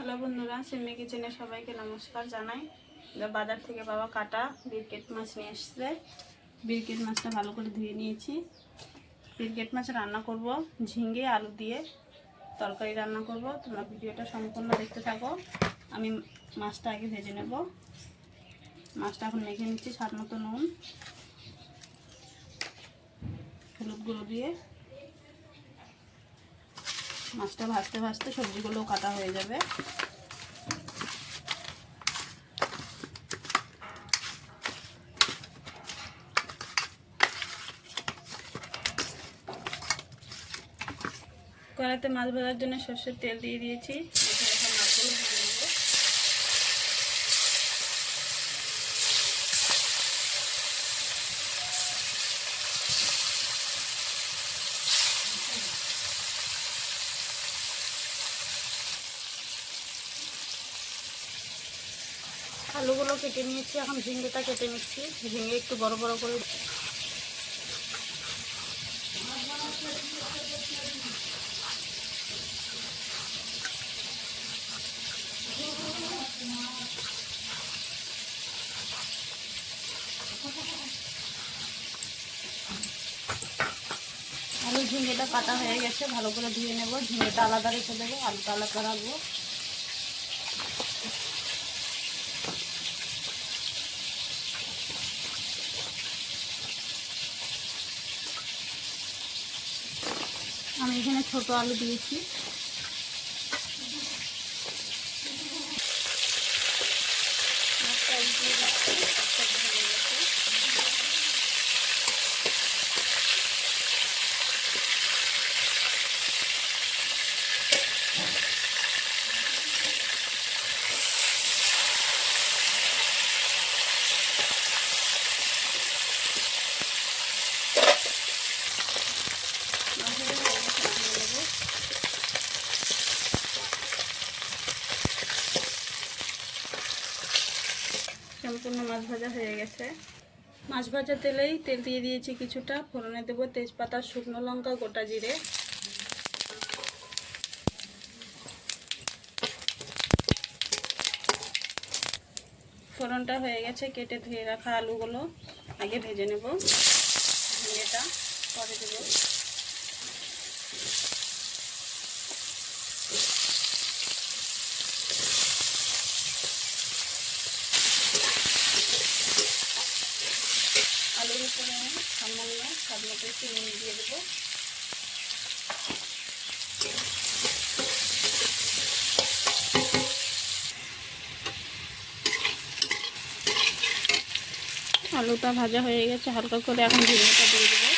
Hello বন্ধুরা, সিমি কিচেনে সবাইকে নমস্কার জানাই। বাজার থেকে বাবা কাটা বিরকেট মাছ নিয়ে এসেছে। বিরকেট মাছটা ভালো করে ধুয়ে নিয়েছি। বিরকেট মাছ রান্না করব, ঝিঙে আলু দিয়ে তরকারি রান্না করব। তোমরা ভিডিওটা সম্পূর্ণ দেখতে থাকো। আমি মাছটা আগে ভেজে নেব। মাছটা এখন মেখে নিচ্ছি স্বাদ মতো নুন হলুদ গুঁড়ো দিয়ে। মাছটা ভাজতে ভাজতে সবজিগুলোও কাটা হয়ে যাবে। কড়াইতে মাছ ভাজার জন্য সরষের তেল দিয়ে দিয়েছি। মাছগুলো ভেজে নেব। আলুগুলো কেটে নিয়েছি, এখন ঝিঙ্গেটা কেটে নিচ্ছি। ঝিঙ্গে একটু বড় বড় করে আলু ঝিঙ্গেটা কাটা হয়ে গেছে, ভালো করে ধুয়ে নেব। ঝিঙ্গেটা আলাদা রেখে দেবো, আলুটা আলাদা রাখবো। আমি এখানে ছোট আলু দিয়েছি। সম্পূর্ণ মাছ ভাজা হয়ে গেছে। মাছ ভাজা তেলেই তেল দিয়ে দিয়েছি কিছুটা। ফোড়নে দেবো তেজপাতা, শুকনো লঙ্কা, গোটা জিরে। ফোড়নটা হয়ে গেছে, কেটে ধুয়ে রাখা আলুগুলো আগে ভেজে নেব। ঝিঙেটা পরে দেবো। আলুর উপরে সামান্য স্বাদ মতো একটু নুন দিয়ে দেবো। আলুটা ভাজা হয়ে গেছে, হালকা করে এখন ঝিঙেটা দিয়ে দেবো।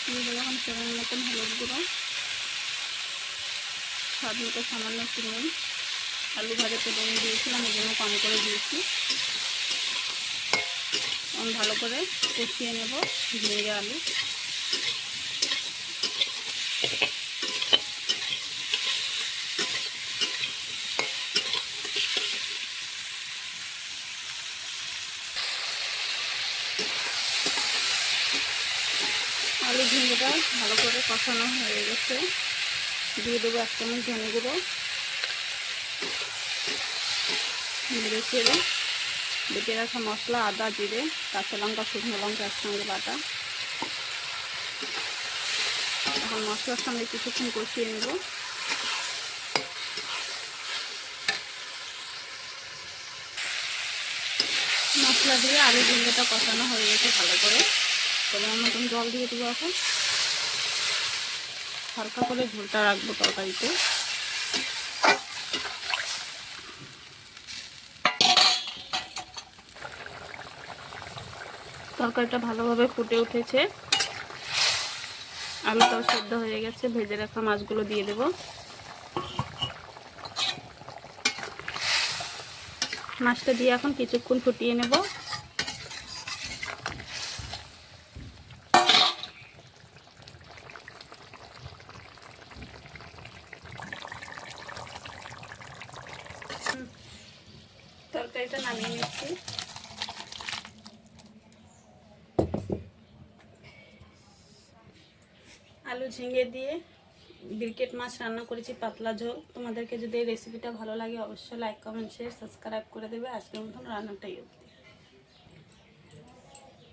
দিয়ে দেবো এখন পরিমাণ মতন হলুদ গুঁড়ো, স্বাদ মতো সামান্য একটু নুন। আলু ভাজাতে নুন দিয়েছিলাম, এই জন্য কম করে দিয়েছি। এখন ভালো করে কষিয়ে নেব ঝিঙে আলু। আলু ঝিঙেটা ভালো করে কষানো হয়ে গেছে। দিয়ে দেবো 1 চামচ ধনে গুঁড়ো, নেড়ে চেড়ে বেটে রাখা মশলা, আদা, জিরে, কাঁচা লঙ্কা, শুকনো লঙ্কা একসঙ্গে বাটা। এখন মশলার সঙ্গে কিছুক্ষণ কষিয়ে নেব। মশলা দিয়ে আলু ঝিঙেটা কষানো হয়ে গেছে ভালো করে। পরিমাণ মতন জল দিয়ে দেবো। এখন হালকা করে ঝোলটা রাখবো তরকারিতে। তরকারিটা ভালোভাবে ফুটে উঠেছে, আলুটাও সেদ্ধ হয়ে গেছে। ভেজে রাখা মাছগুলো দিয়ে দেব। মাছটা দিয়ে এখন কিছুক্ষণ ফুটিয়ে নেব। তরকারিটা নামিয়ে নিচ্ছি। আলু ঝিঙে দিয়ে ব্রিকেট মাছ রান্না করেছি পাতলা ঝোল। তোমাদেরকে যদি এই রেসিপিটা ভালো লাগে অবশ্যই লাইক কমেন্ট শেয়ার সাবস্ক্রাইব করে দেবে। আজকের মতন রান্নাটাই অবধি।